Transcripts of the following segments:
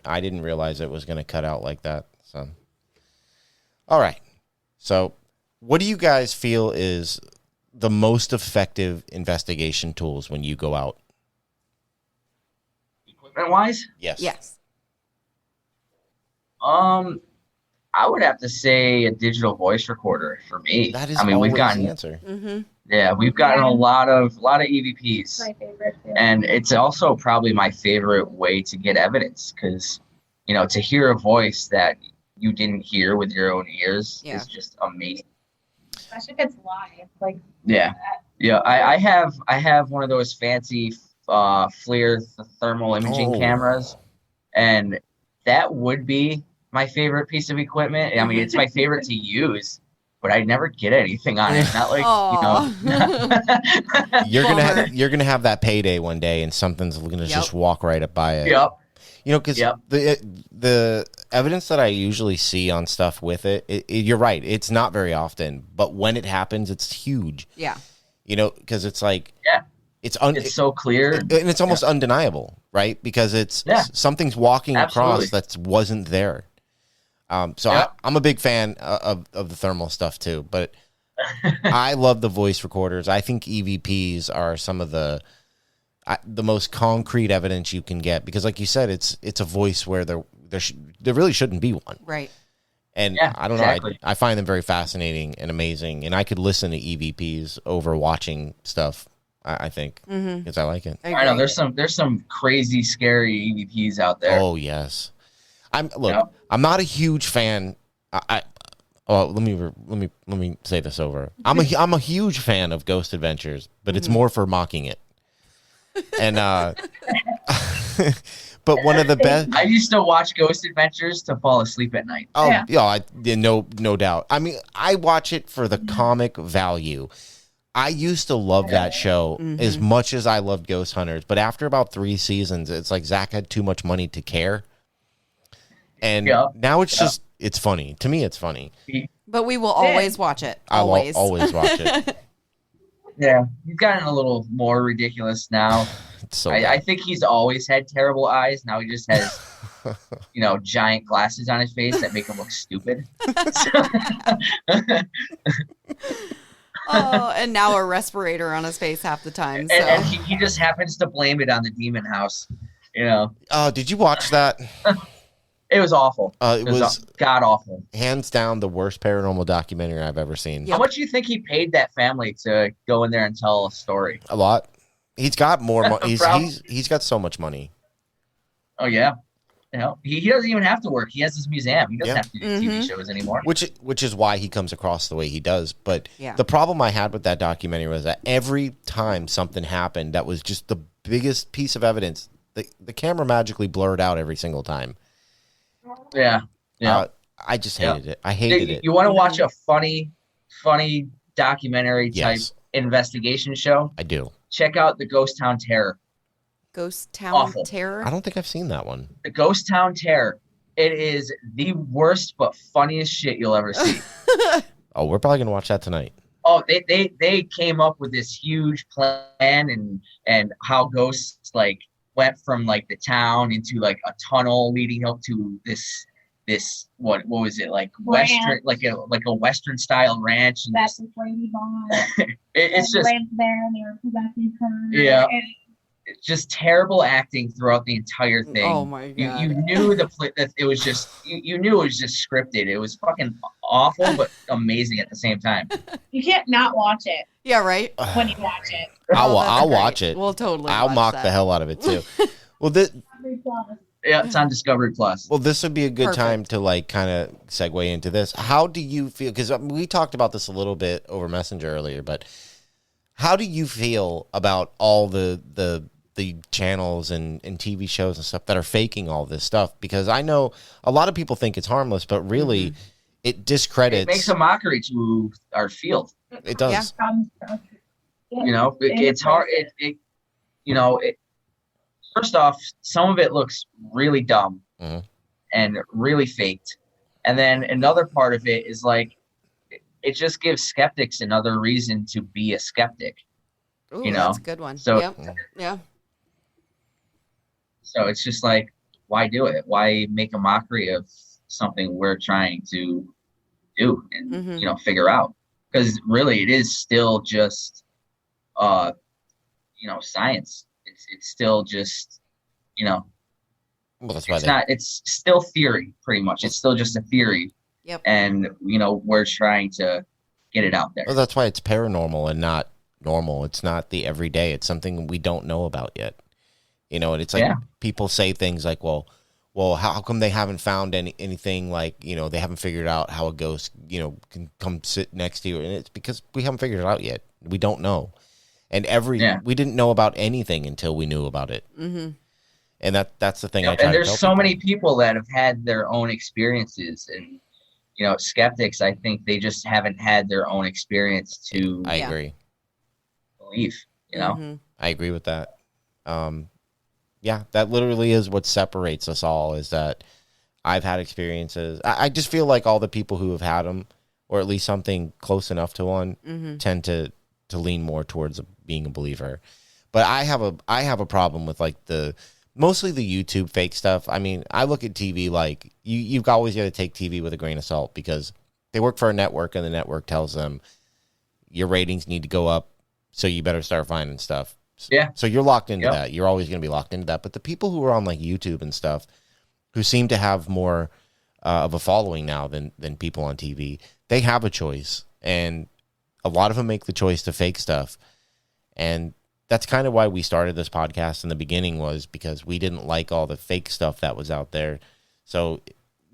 I didn't realize it was going to cut out like that. So, all right. So, what do you guys feel is the most effective investigation tools when you go out? Equipment-wise? Yes. I would have to say a digital voice recorder for me. That is I mean, always we've gotten the answer. we've gotten a lot of EVPs, My favorite too. and it's also probably my favorite way to get evidence because, to hear a voice that you didn't hear with your own ears is just amazing. Especially if it's live, like Yeah, yeah. I have one of those fancy FLIR thermal imaging cameras, and that would be my favorite pice of equipment. I mean, it's my favorite to use, but I never get anything on it. Not like you're gonna have that payday one day, and something's gonna just walk right up by it. Yep. Because the evidence that I usually see on stuff with it, you're right. It's not very often, but when it happens, it's huge. Yeah. Because it's like it's so clear, and it's almost undeniable, right? Because it's something's walking across that wasn't there. So I'm a big fan of the thermal stuff too, but I love the voice recorders. I think EVPs are some of the most concrete evidence you can get because, like you said, it's a voice where there really shouldn't be one, right? And I don't know, I find them very fascinating and amazing, and I could listen to EVPs over watching stuff. I think because I like it. I know there's some crazy, scary EVPs out there. Oh yes. I'm not a huge fan. Let me say this over. I'm a huge fan of Ghost Adventures, but it's more for mocking it. And but one of the best. I used to watch Ghost Adventures to fall asleep at night. Oh yeah, no doubt. I mean, I watch it for the comic value. I used to love that show as much as I loved Ghost Hunters, but after about 3 seasons, it's like Zach had too much money to care. And now it's just, it's funny. To me, it's funny. But we will always watch it. Always. I'll always watch it. Yeah, he's gotten a little more ridiculous now. I think he's always had terrible eyes. Now he just has, giant glasses on his face that make him look stupid. And now a respirator on his face half the time. So. And he just happens to blame it on the demon house. Did you watch that? It was awful. It was god awful. Hands down the worst paranormal documentary I've ever seen. How much do you think he paid that family to go in there and tell a story? A lot. He's got more money. He's got so much money. Oh yeah. He doesn't even have to work. He has his museum. He doesn't have to do TV shows anymore. Which is why he comes across the way he does. But the problem I had with that documentary was that every time something happened that was just the biggest piece of evidence, the camera magically blurred out every single time. Yeah. I just hated it. I hated it. You want to watch a funny documentary type investigation show? I do. Check out the Ghost Town Terror. Ghost Town Terror? I don't think I've seen that one. The Ghost Town Terror. It is the worst but funniest shit you'll ever see. Oh, we're probably gonna watch that tonight. Oh, they came up with this huge plan and how ghosts went from the town into a tunnel leading up to this what was it western a western style ranch. And that's the lady bought. It's just lived there and they were protecting her. Yeah. It's just terrible acting throughout the entire thing. Oh my god! You knew that it was just you knew it was just scripted. It was fucking awful but amazing at the same time. You can't not watch it. Yeah, right. When you watch it, I'll watch it. We'll totally. I'll mock the hell out of it too. Well, it's on Discovery Plus. Well, this would be a good time to kind of segue into this. How do you feel? Because we talked about this a little bit over Messenger earlier, but how do you feel about all the channels and TV shows and stuff that are faking all this stuff? Because I know a lot of people think it's harmless, but really it discredits. It makes a mockery to our field. It does. Yeah. It's hard. First off, some of it looks really dumb and really faked. And then another part of it is it just gives skeptics another reason to be a skeptic. Ooh, that's a good one. So yeah. So it's just why do it? Why make a mockery of something we're trying to do and figure out? Because really, it is still just science. It's still just well, that's why it's still theory, pretty much. It's still just a theory. Yep. And we're trying to get it out there. Well, that's why it's paranormal and not normal. It's not the everyday. It's something we don't know about yet. And it's like people say things like, well, how come they haven't found anything like, they haven't figured out how a ghost, can come sit next to you. And it's because we haven't figured it out yet. We don't know. And we didn't know about anything until we knew about it. Mm-hmm. And that's the thing. And there's so many people that have had their own experiences, and skeptics, I think they just haven't had their own experience to I agree. Believe, Mm-hmm. I agree with that. That literally is what separates us all, is that I've had experiences. I just feel like all the people who have had them, or at least something close enough to one, tend to lean more towards being a believer. But I have a problem with like mostly the YouTube fake stuff. I mean, I look at TV like you've always got to take TV with a grain of salt, because they work for a network and the network tells them your ratings need to go up, so you better start finding stuff. Yeah. So you're locked into that. You're always going to be locked into that. But the people who are on like YouTube and stuff, who seem to have more of a following now than people on TV, they have a choice. And a lot of them make the choice to fake stuff. And that's kind of why we started this podcast in the beginning, was because we didn't like all the fake stuff that was out there. So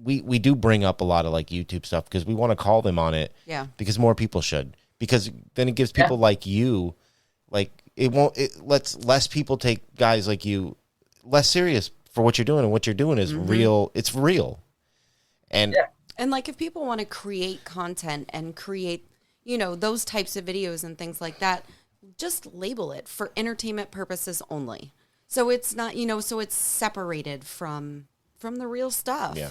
we do bring up a lot of like YouTube stuff because we want to call them on it. Yeah. Because more people should. Because then it gives people like you, like, it lets less people take guys like you less serious for what you're doing, and what you're doing is real. It's real. And like, if people want to create content and create, those types of videos and things like that, just label it for entertainment purposes only. So it's not, so it's separated from the real stuff. Yeah.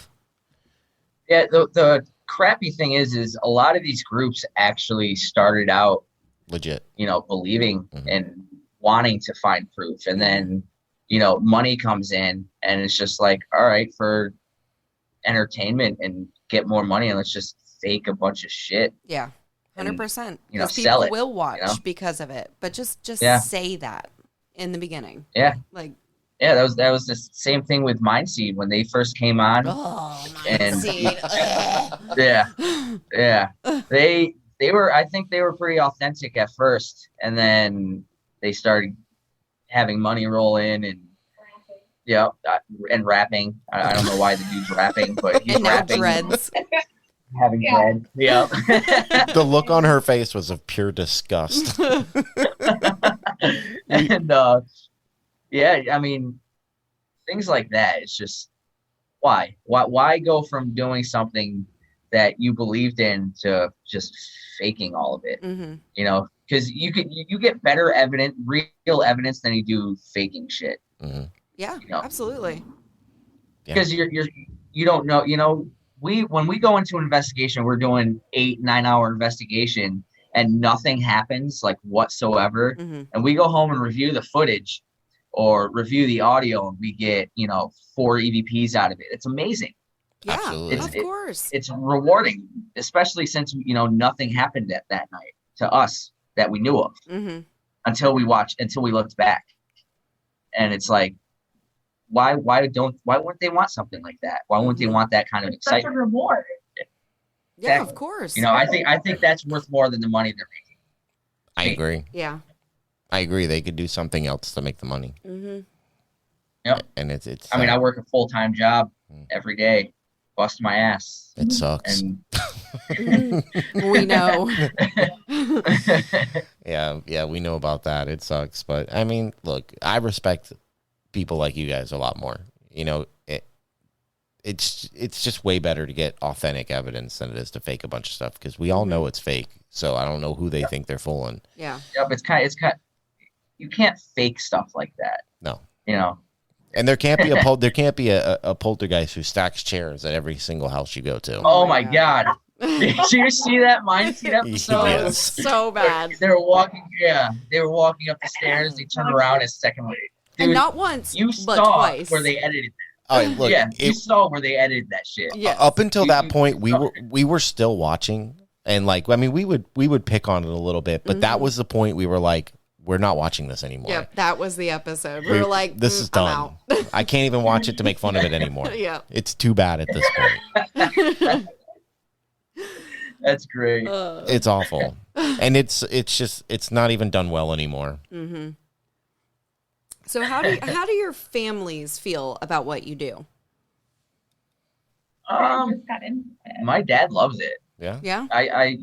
Yeah. The crappy thing is a lot of these groups actually started out legit, believing and wanting to find proof. And then, money comes in, and it's just like, all right, for entertainment and get more money, and let's just fake a bunch of shit. Yeah. 100%. Because sell people it, will watch because of it. But just say that in the beginning. Yeah. Like, yeah, that was the same thing with Mindseed when they first came on. Oh, Mindseed. Yeah. They were, I think they were pretty authentic at first, and then they started having money roll in and rapping. I don't know why the dude's rapping, but he's and now rapping. Dreads. Having dread. Yeah. The look on her face was of pure disgust. And I mean, things like that. It's just why go from doing something that you believed in to just faking all of it? Because you get better real evidence than you do faking shit. Yeah, absolutely. Because you don't know. When we go into an investigation, we're doing 8-9 hour investigation, and nothing happens like whatsoever. And we go home and review the footage or review the audio, and we get 4 EVPs out of it. It's amazing. Yeah, absolutely. of course. It's rewarding, especially since nothing happened that night to us that we knew of until we looked back, and it's like, why wouldn't they want something like that? Why wouldn't they want that kind of excitement? Such a reward. Yeah, exactly. Of course. I think that's worth more than the money they're making. I agree. Yeah. I agree. They could do something else to make the money. Yep. And it's. I mean, I work a full-time job every day, bust my ass. It sucks. And we know. Yeah, we know about that. It sucks, but I mean, look, I respect people like you guys a lot more. It's just way better to get authentic evidence than it is to fake a bunch of stuff, because we all know it's fake. So I don't know who they think they're fooling. Yeah. Yep. It's kind. You can't fake stuff like that. No. And there can't be a poltergeist who stacks chairs at every single house you go to. Oh my God. Did you see that Mindseed episode? Yes. So bad. They were walking up the stairs. They turned around a second later. Dude, and not once, you but saw twice. where they edited it. look, you saw where they edited that shit. Yes. Up until that point, we were still watching, and like, I mean, we would pick on it a little bit, but that was the point we were like, we're not watching this anymore. Yep, that was the episode. We were like, this is done. I can't even watch it to make fun of it anymore. Yeah, it's too bad at this point. That's great. It's awful, and it's not even done well anymore. Mm-hmm. So how do your families feel about what you do? My dad loves it. Yeah. I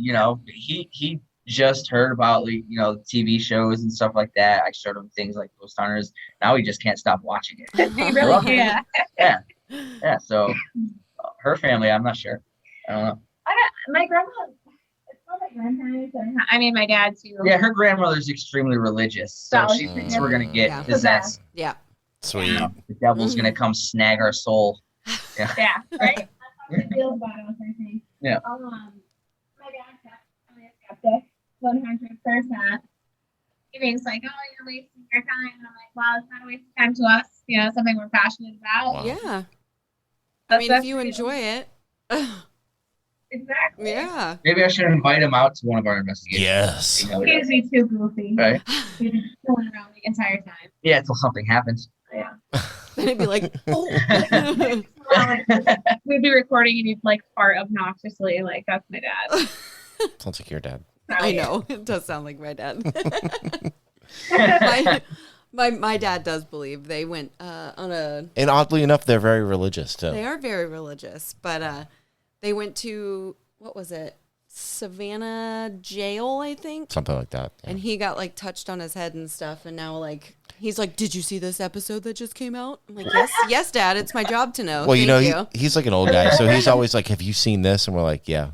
he just heard about TV shows and stuff like that. I showed him things like Ghost Hunters. Now he just can't stop watching it. He really can. Yeah. So her family, I'm not sure. I don't know. My grandma. It's not my grandparents. I mean, my dad too. Yeah, her grandmother's extremely religious, so she thinks we're gonna get possessed. Yeah. Sweet. The devil's gonna come snag our soul. Yeah. Right. That's how she feels about us, I think. Yeah. My dad's definitely a skeptic, 100%. He thinks like, oh, you're wasting your time, and I'm like, well, it's not a waste of time to us. Something we're passionate about. Wow. Yeah. I mean, if you enjoy it. Exactly. Yeah. Maybe I should invite him out to one of our investigations. Yes. He'd be too goofy. Right. He'd be fooling around the entire time. Yeah, until something happens. Yeah. Then it'd be like, oh. We'd be recording and he'd like fart obnoxiously. Like, that's my dad. Sounds like your dad. I know. It does sound like my dad. My dad does believe. They went on a... And oddly enough, they're very religious, too. They are very religious, but they went to, what was it? Savannah jail, I think. Something like that. Yeah. And he got like touched on his head and stuff. And now like, he's like, did you see this episode that just came out? I'm like, yes, Dad. It's my job to know. Well, Thank you. He's like an old guy. So he's always like, have you seen this? And we're like, yeah.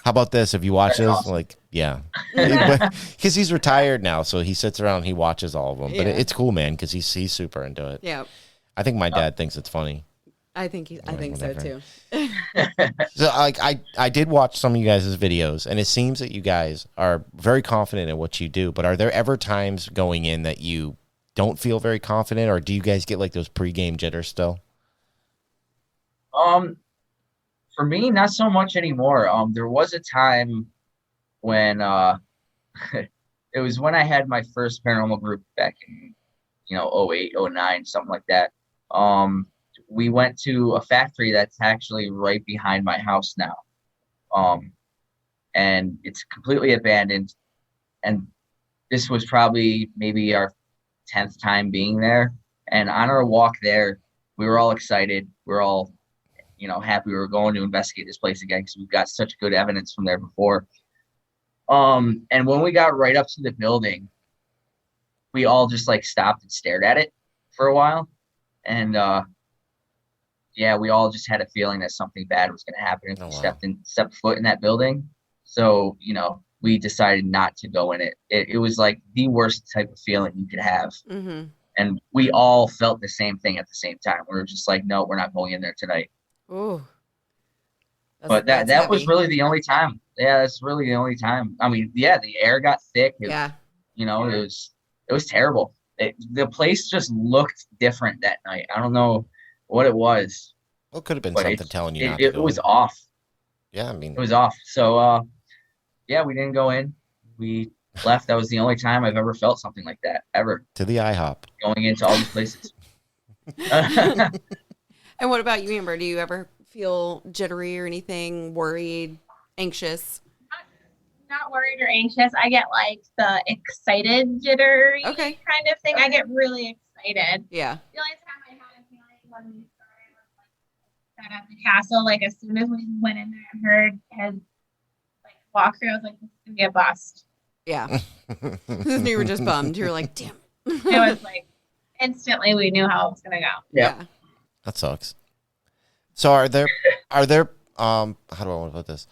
How about this? Have you watched this? Awesome. Like, yeah. Because he's retired now. So he sits around and he watches all of them. But it's cool, man, because he's super into it. Yeah. I think my dad thinks it's funny. I think so too. So like I did watch some of you guys' videos, and it seems that you guys are very confident in what you do, but are there ever times going in that you don't feel very confident, or do you guys get like those pregame jitters still? For me, not so much anymore. There was a time when it was when I had my first paranormal group back in 08, 09, something like that. We went to a factory that's actually right behind my house now. And it's completely abandoned. And this was probably maybe our 10th time being there. And on our walk there, we were all excited. We were all, happy we were going to investigate this place again because we've got such good evidence from there before. And when we got right up to the building, we all just like stopped and stared at it for a while. And, we all just had a feeling that something bad was going to happen if we stepped foot in that building. So, we decided not to go in it. It was like the worst type of feeling you could have. Mm-hmm. And we all felt the same thing at the same time. We were just like, no, we're not going in there tonight. Ooh. But that was really the only time. Yeah, that's really the only time. I mean, the air got thick. It was terrible. The place just looked different that night. I don't know what it was. Well, it could have been something telling you not to go it was in. off. Yeah, I mean. It was off. So, we didn't go in. We left. That was the only time I've ever felt something like that, ever. To the IHOP. Going into all these places. And what about you, Amber? Do you ever feel jittery or anything, worried, anxious? Not worried or anxious. I get like the excited jittery kind of thing. I get really excited. Yeah. The only time I had a feeling when we started was like at the castle. Like as soon as we went in there and heard his like walkthrough, I was like, this is gonna be a bust. Yeah. You were just bummed. You were like, damn. It was like instantly we knew how it was gonna go. Yeah. That sucks. So are there how do I want to put this?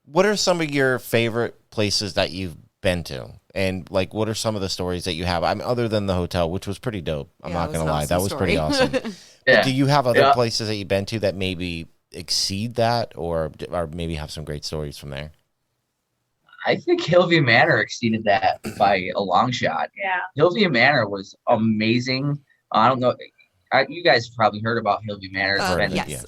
What are some of your favorite places that you've been to? And like, what are some of the stories that you have? I mean, other than the hotel, which was pretty dope. I'm not going to lie. That was pretty awesome. But do you have other places that you've been to that maybe exceed that or maybe have some great stories from there? I think Hillview Manor exceeded that by a long shot. Yeah. Hillview Manor was amazing. I don't know. You guys probably heard about Hillview Manor. Yes.